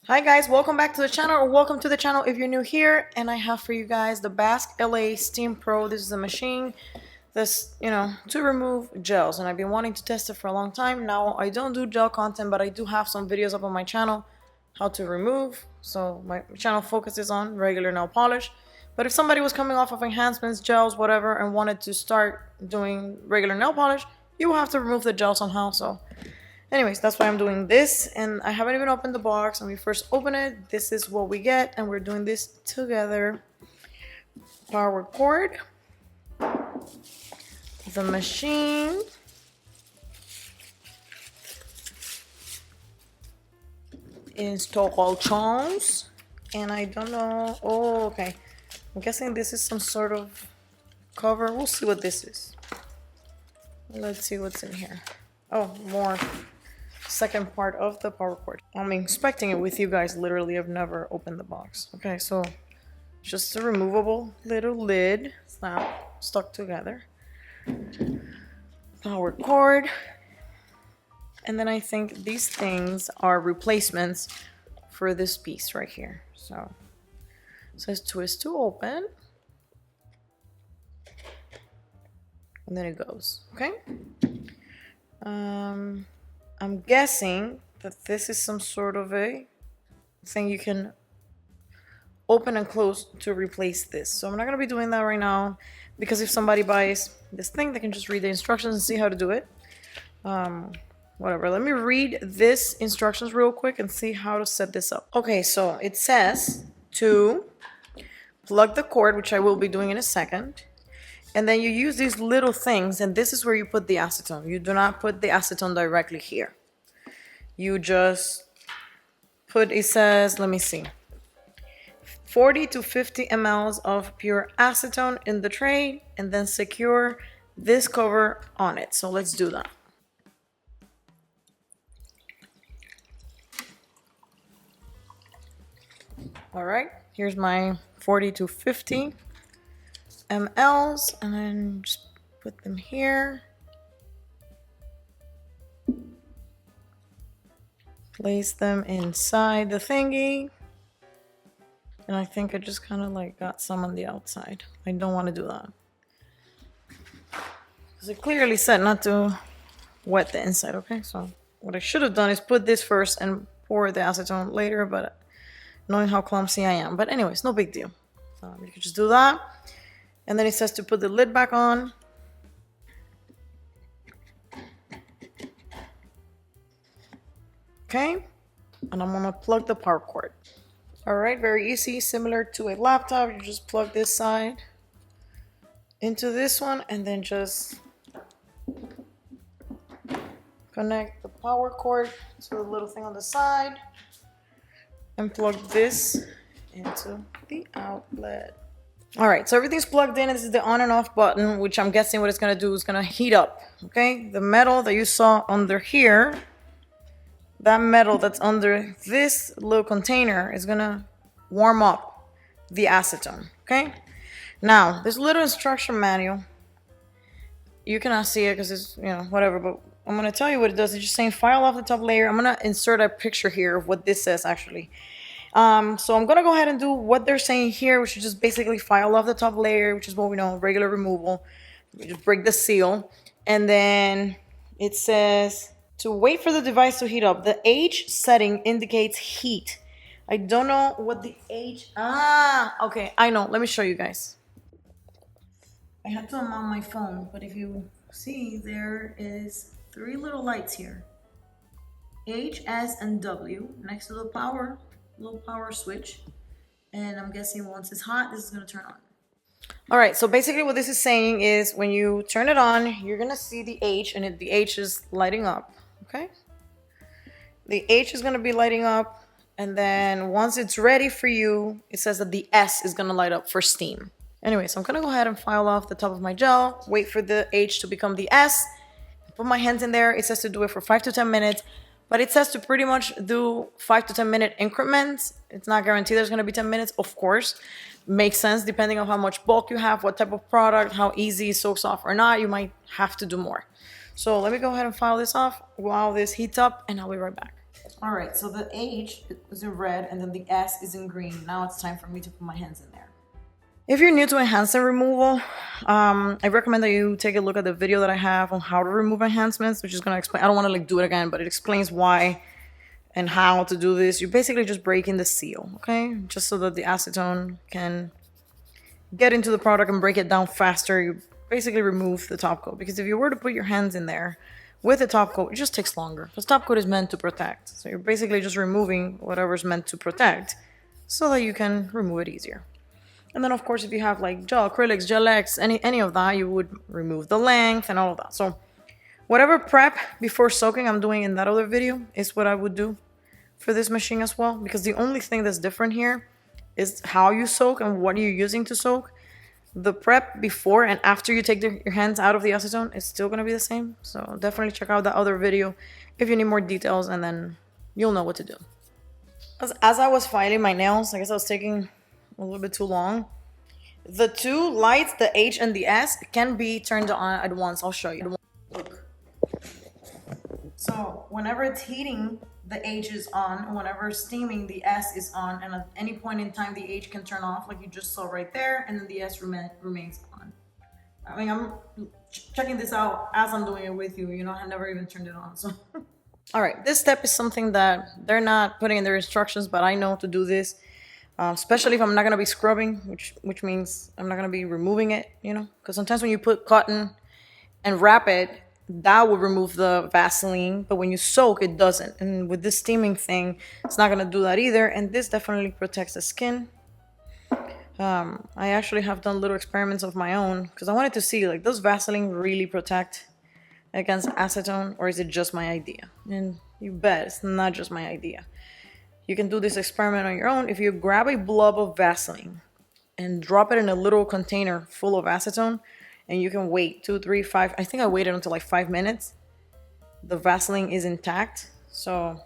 Hi guys, welcome back to the channel, or welcome to the channel if you're new here. And I have for you guys the BASK LA Steam Pro. This is a machine that's, to remove gels, and I've been wanting to test it for a long time. Now, I don't do gel content, but I do have some videos up on my channel how to remove. So my channel focuses on regular nail polish. But if somebody was coming off of enhancements, gels, whatever, and wanted to start doing regular nail polish, you will have to remove the gel somehow. So anyways, that's why I'm doing this, and I haven't even opened the box. When we first open it, this is what we get, and we're doing this together. Power cord, the machine, instructions, and I don't know. Oh, okay. I'm guessing this is some sort of cover. We'll see what this is. Let's see what's in here. Oh, more. Second part of the power cord. I'm inspecting it with you guys. Literally, I've never opened the box. Okay, so just a removable little lid. It's not stuck together. Power cord. And then I think these things are replacements for this piece right here. So it says twist to open. And then it goes. Okay. I'm guessing that this is some sort of a thing you can open and close to replace this. So I'm not going to be doing that right now, because if somebody buys this thing, they can just read the instructions and see how to do it. Whatever. Let me read this instructions real quick and see how to set this up. Okay, so it says to plug the cord, which I will be doing in a second. And then you use these little things, and this is where you put the acetone. You do not put the acetone directly here. You just put, it says, let me see, 40 to 50 mLs of pure acetone in the tray, and then secure this cover on it. So let's do that. All right, here's my 40 to 50 mLs, and then just put them here. Place them inside the thingy. And I think I just kind of like got some on the outside. I don't want to do that, because it clearly said not to wet the inside. Okay, so what I should have done is put this first and pour the acetone later, but knowing how clumsy I am. But anyways, no big deal. You can just do that. And then it says to put the lid back on. Okay, and I'm gonna plug the power cord. All right, very easy, similar to a laptop. You just plug this side into this one, and then just connect the power cord to the little thing on the side, and plug this into the outlet. All right, so everything's plugged in, and this is the on and off button, which I'm guessing what it's gonna do is gonna heat up. Okay, the metal that you saw under here, that metal that's under this little container, is gonna warm up the acetone. Okay, now this little instruction manual, you cannot see it because it's, whatever, but I'm gonna tell you what it does. It's just saying file off the top layer. I'm gonna insert a picture here of what this says actually. So I'm gonna go ahead and do what they're saying here, which is just basically file off the top layer, which is what we know, regular removal. You just break the seal, and then it says to wait for the device to heat up. The H setting indicates heat. I don't know what the H. Okay, I know. Let me show you guys. I had to unmount my phone, but if you see, there is 3 little lights here. H, S, and W next to the little power switch. And I'm guessing once it's hot, this is gonna turn on. All right, so basically what this is saying is when you turn it on, you're gonna see the H, and the H is lighting up, okay? The H is gonna be lighting up, and then once it's ready for you, it says that the S is gonna light up for steam. Anyway, so I'm gonna go ahead and file off the top of my gel, wait for the H to become the S, put my hands in there. It says to do it for 5 to 10 minutes. But it says to pretty much do 5 to 10 minute increments. It's not guaranteed there's gonna be 10 minutes, of course. Makes sense depending on how much bulk you have, what type of product, how easy it soaks off or not. You might have to do more. So let me go ahead and file this off while this heats up, and I'll be right back. All right, so the H is in red and then the S is in green. Now it's time for me to put my hands in there. If you're new to enhancement removal, I recommend that you take a look at the video that I have on how to remove enhancements, which is going to explain, I don't want to like do it again, but it explains why and how to do this. You're basically just breaking the seal, okay? Just so that the acetone can get into the product and break it down faster. You basically remove the top coat, because if you were to put your hands in there with the top coat, it just takes longer, because top coat is meant to protect. So you're basically just removing whatever's meant to protect so that you can remove it easier. And then of course, if you have like gel acrylics, gel X, any of that, you would remove the length and all of that. So whatever prep before soaking I'm doing in that other video is what I would do for this machine as well, because the only thing that's different here is how you soak and what you're using to soak. The prep before and after you take your hands out of the acetone is still going to be the same. So definitely check out that other video if you need more details, and then you'll know what to do. As I was filing my nails, I guess I was taking a little bit too long. The two lights, the H and the S, can be turned on at once. I'll show you. Look. So whenever it's heating, the H is on, and whenever it's steaming, the S is on, and at any point in time the H can turn off, like you just saw right there, and then the S remains on. I mean, I'm checking this out as I'm doing it with you, you know, I never even turned it on, so. All right, this step is something that they're not putting in their instructions, but I know to do this, especially if I'm not gonna be scrubbing, which means I'm not gonna be removing it, you know, because sometimes when you put cotton and wrap it, that will remove the Vaseline, but when you soak, it doesn't. And with this steaming thing, it's not gonna do that either. And this definitely protects the skin. I actually have done little experiments of my own because I wanted to see, like, does Vaseline really protect against acetone, or is it just my idea? And you bet it's not just my idea. You can do this experiment on your own. If you grab a blob of Vaseline and drop it in a little container full of acetone, and you can wait 2, 3, 5. I think I waited until like 5 minutes. The Vaseline is intact. So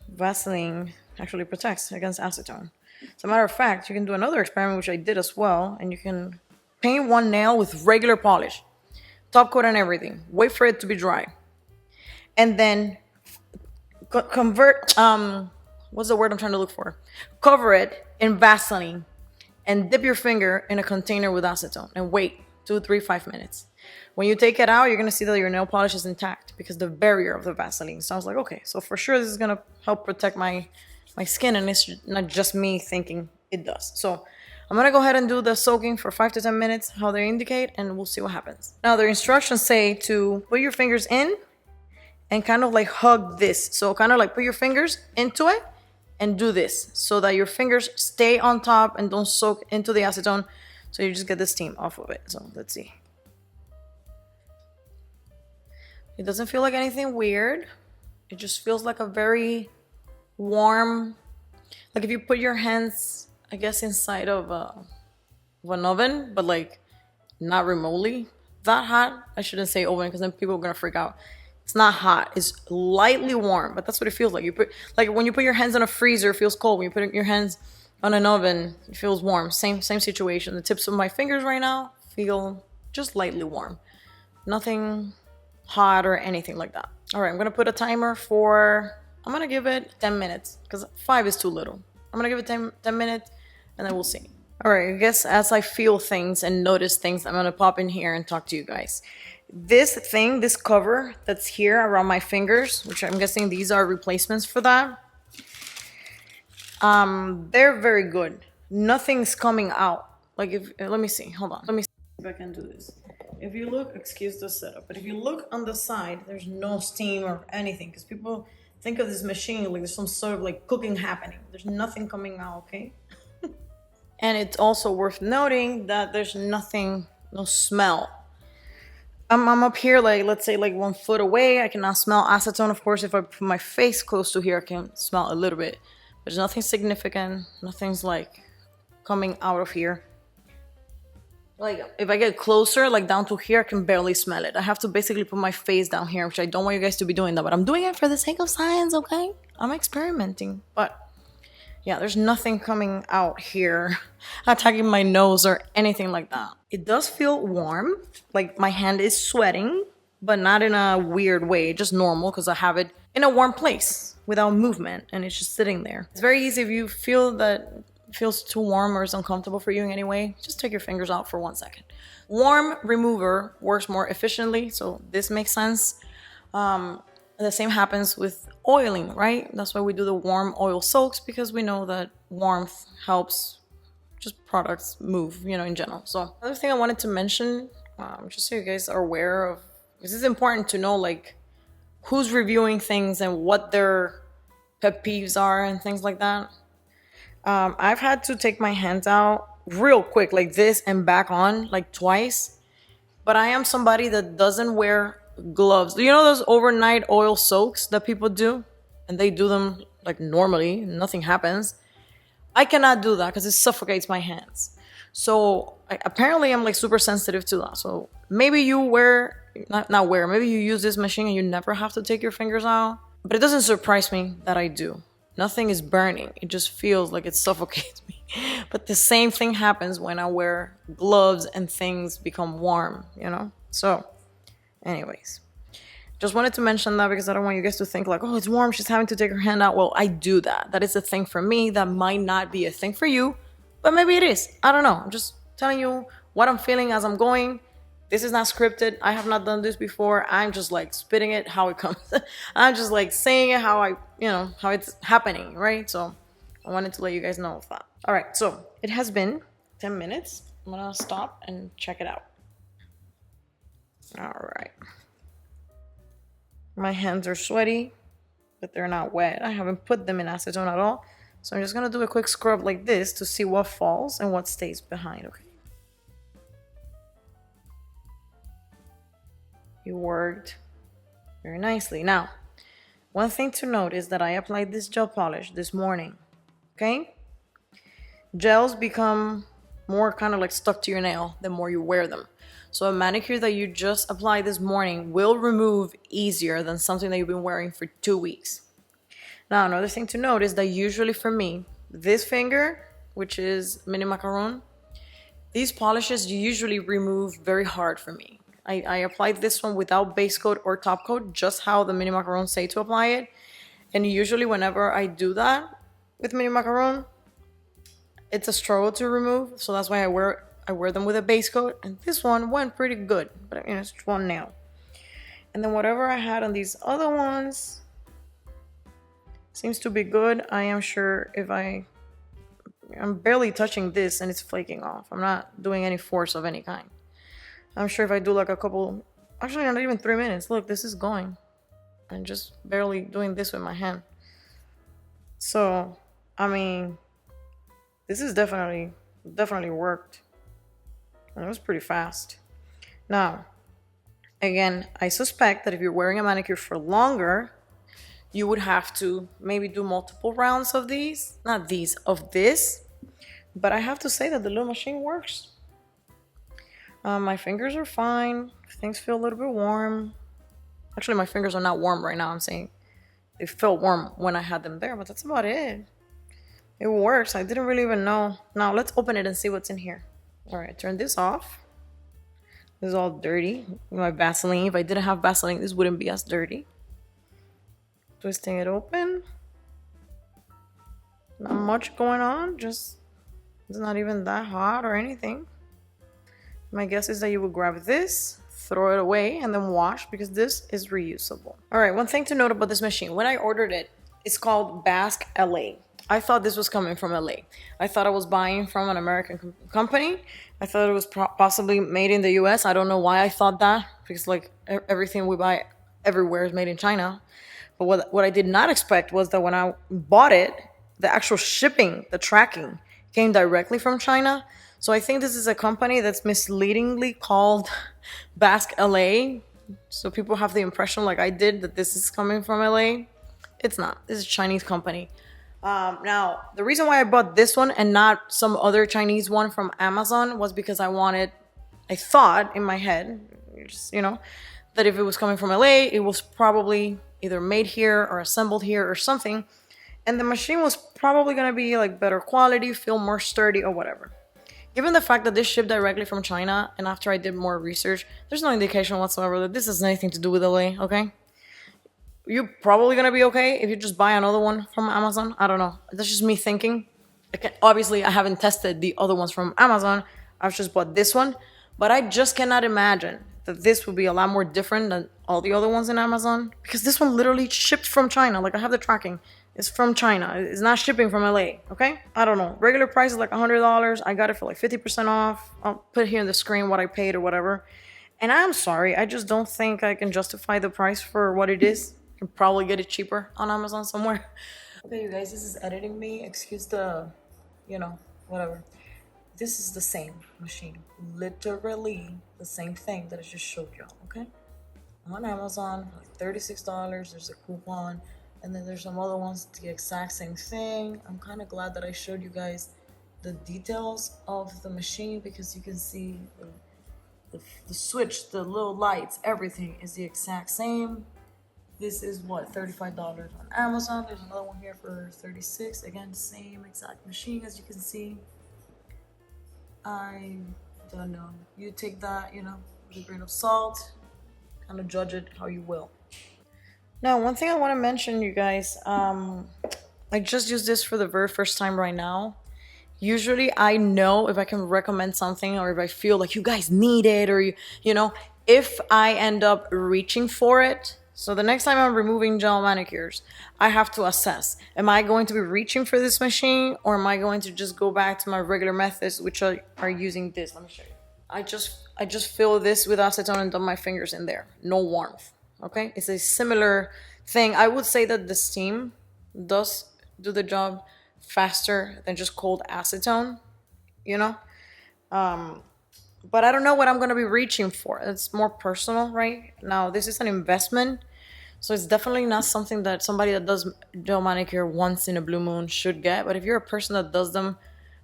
Vaseline actually protects against acetone. As a matter of fact, you can do another experiment, which I did as well. And you can paint one nail with regular polish, top coat and everything. Wait for it to be dry. And then convert, what's the word I'm trying to look for? Cover it in Vaseline and dip your finger in a container with acetone and wait 2, 3, 5 minutes. When you take it out, you're gonna see that your nail polish is intact because the barrier of the Vaseline. So I was like, okay, so for sure this is gonna help protect my skin, and it's not just me thinking it does. So I'm gonna go ahead and do the soaking for 5 to 10 minutes, how they indicate, and we'll see what happens. Now their instructions say to put your fingers in and kind of like hug this. So kind of like put your fingers into it and do this so that your fingers stay on top and don't soak into the acetone, so you just get the steam off of it. So let's see. It doesn't feel like anything weird. It just feels like a very warm, like if you put your hands, I guess, inside of an oven, but like not remotely that hot. I shouldn't say oven because then people are gonna freak out. It's not hot. It's lightly warm, but that's what it feels like. You put, like when you put your hands in a freezer, it feels cold. When you put your hands on an oven, it feels warm. Same situation. The tips of my fingers right now feel just lightly warm. Nothing hot or anything like that. All right, I'm gonna put a timer for, I'm gonna give it 10 minutes because 5 is too little. I'm gonna give it 10 minutes and then we'll see. All right, I guess as I feel things and notice things, I'm gonna pop in here and talk to you guys. This thing, this cover that's here around my fingers, which I'm guessing these are replacements for that. They're very good. Nothing's coming out. Like if, let me see, hold on. Let me see if I can do this. If you look, excuse the setup, but if you look on the side, there's no steam or anything, because people think of this machine like there's some sort of like cooking happening. There's nothing coming out, okay? And it's also worth noting that there's nothing, no smell. I'm up here, like, let's say like 1 foot away. I cannot smell acetone. Of course, if I put my face close to here, I can smell a little bit. There's nothing significant. Nothing's like coming out of here. Like if I get closer, like down to here, I can barely smell it. I have to basically put my face down here, which I don't want you guys to be doing that, but I'm doing it for the sake of science, okay? I'm experimenting, but yeah, there's nothing coming out here attacking my nose or anything like that. It does feel warm, like my hand is sweating, but not in a weird way, just normal because I have it in a warm place without movement and it's just sitting there. It's very easy if you feel that it feels too warm or is uncomfortable for you in any way, just take your fingers out for 1 second. Warm remover works more efficiently, so this makes sense. The same happens with oiling, right? That's why we do the warm oil soaks, because we know that warmth helps just products move, in general. So another thing I wanted to mention, just so you guys are aware of, this is important to know, like, who's reviewing things and what their pet peeves are and things like that. I've had to take my hands out real quick like this and back on like twice, but I am somebody that doesn't wear gloves. You know those overnight oil soaks that people do, and they do them like normally, nothing happens. I cannot do that because it suffocates my hands. So apparently I'm like super sensitive to that. So maybe you maybe you use this machine and you never have to take your fingers out. But it doesn't surprise me that I do. Nothing is burning. It just feels like it suffocates me. But the same thing happens when I wear gloves and things become warm, So anyways, just wanted to mention that because I don't want you guys to think like, oh, it's warm, she's having to take her hand out. Well, I do that. That is a thing for me. That might not be a thing for you, but maybe it is. I don't know. I'm just telling you what I'm feeling as I'm going. This is not scripted. I have not done this before. I'm just like spitting it how it comes. I'm just like saying it how how it's happening, right? So I wanted to let you guys know of that. All right, so it has been 10 minutes. I'm gonna stop and check it out. All right. My hands are sweaty, but they're not wet. I haven't put them in acetone at all. So I'm just gonna do a quick scrub like this to see what falls and what stays behind, okay? It worked very nicely. Now, one thing to note is that I applied this gel polish this morning, okay? Gels become more kind of like stuck to your nail the more you wear them. So a manicure that you just applied this morning will remove easier than something that you've been wearing for 2 weeks. Now, another thing to note is that usually for me, this finger, which is mini macaron, these polishes usually remove very hard for me. I applied this one without base coat or top coat, just how the mini macaron say to apply it. And usually whenever I do that with mini macaron, it's a struggle to remove. So that's why I wear them with a base coat. And this one went pretty good, but it's just one nail. And then whatever I had on these other ones seems to be good. I am sure if I'm barely touching this and it's flaking off. I'm not doing any force of any kind. I'm sure if I do like a couple, actually not even 3 minutes. Look, this is going. I'm just barely doing this with my hand. So, I mean, this is definitely worked. And it was pretty fast. Now, again, I suspect that if you're wearing a manicure for longer, you would have to maybe do multiple rounds of these. Not these, of this. But I have to say that the little machine works. My fingers are fine. Things feel a little bit warm. Actually, my fingers are not warm right now. I'm saying they felt warm when I had them there, but that's about it. It works. I didn't really even know. Now, let's open it and see what's in here. All right, turn this off. This is all dirty. My Vaseline. If I didn't have Vaseline, this wouldn't be as dirty. Twisting it open. Not much going on. Just, it's not even that hot or anything. My guess is that you would grab this, throw it away, and then wash because this is reusable. All right, one thing to note about this machine. When I ordered it, it's called BASK LA. I thought this was coming from LA. I thought I was buying from an American company. I thought it was possibly made in the US. I don't know why I thought that, because like everything we buy everywhere is made in China. But what I did not expect was that when I bought it, the actual shipping, the tracking, came directly from China. So I think this is a company that's misleadingly called BASK LA. So people have the impression, like I did, that this is coming from LA. It's not. This is a Chinese company. Now, the reason why I bought this one and not some other Chinese one from Amazon was because I thought in my head, just, that if it was coming from LA, it was probably either made here or assembled here or something. And the machine was probably going to be like better quality, feel more sturdy or whatever. Given the fact that this shipped directly from China, and after I did more research, there's no indication whatsoever that this has anything to do with LA, okay? You're probably gonna be okay if you just buy another one from Amazon. I don't know. That's just me thinking. Obviously, I haven't tested the other ones from Amazon. I've just bought this one. But I just cannot imagine that this would be a lot more different than all the other ones in Amazon. Because this one literally shipped from China. Like, I have the tracking. It's from China. It's not shipping from LA, okay? I don't know. Regular price is like $100. I got it for like 50% off. I'll put here in the screen what I paid or whatever. And I'm sorry. I just don't think I can justify the price for what it is. You can probably get it cheaper on Amazon somewhere. Okay, you guys, this is editing me. Excuse the, whatever. This is the same machine. Literally the same thing that I just showed y'all, okay? On Amazon, like $36. There's a coupon. And then there's some other ones, the exact same thing. I'm kind of glad that I showed you guys the details of the machine because you can see the switch, the little lights, everything is the exact same. This is what, $35 on Amazon. There's another one here for $36. Again, same exact machine as you can see. I don't know. You take that, with a grain of salt. Kind of judge it how you will. Now, one thing I want to mention, you guys, I just used this for the very first time right now. Usually I know if I can recommend something or if I feel like you guys need it or, if I end up reaching for it. So the next time I'm removing gel manicures, I have to assess, am I going to be reaching for this machine or am I going to just go back to my regular methods, which are using this? Let me show you. I just fill this with acetone and dump my fingers in there. No warmth. Okay, it's a similar thing. I would say that the steam does do the job faster than just cold acetone, but I don't know what I'm going to be reaching for. It's more personal, right? Now, this is an investment, so it's definitely not something that somebody that does gel manicure once in a blue moon should get. But if you're a person that does them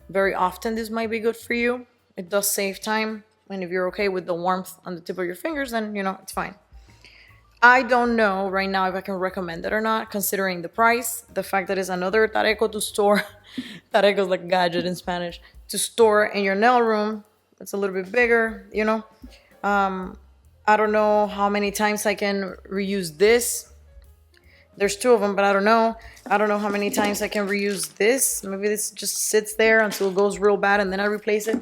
very often, this might be good for you. It does save time, and if you're okay with the warmth on the tip of your fingers, then, it's fine. I don't know right now if I can recommend it or not, considering the price, the fact that it's another tareco to store. Tareco is like gadget in Spanish. To store in your nail room. It's a little bit bigger, I don't know how many times I can reuse this. There's two of them, but I don't know. I don't know how many times I can reuse this. Maybe this just sits there until it goes real bad and then I replace it.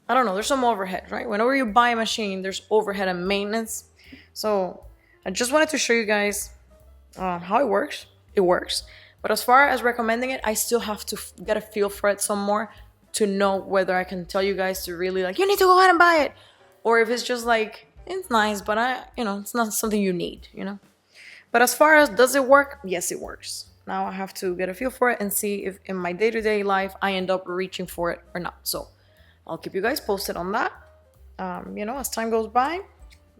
I don't know. There's some overhead, right? Whenever you buy a machine, there's overhead and maintenance. So I just wanted to show you guys how it works. It works. But as far as recommending it, I still have to get a feel for it some more to know whether I can tell you guys to really you need to go ahead and buy it. Or if it's just it's nice, but it's not something you need, But as far as does it work? Yes, it works. Now I have to get a feel for it and see if in my day-to-day life I end up reaching for it or not. So I'll keep you guys posted on that, as time goes by.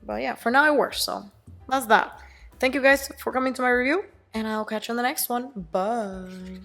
But yeah, for now it works. So that's that. Thank you guys for coming to my review, and I'll catch you on the next one. Bye.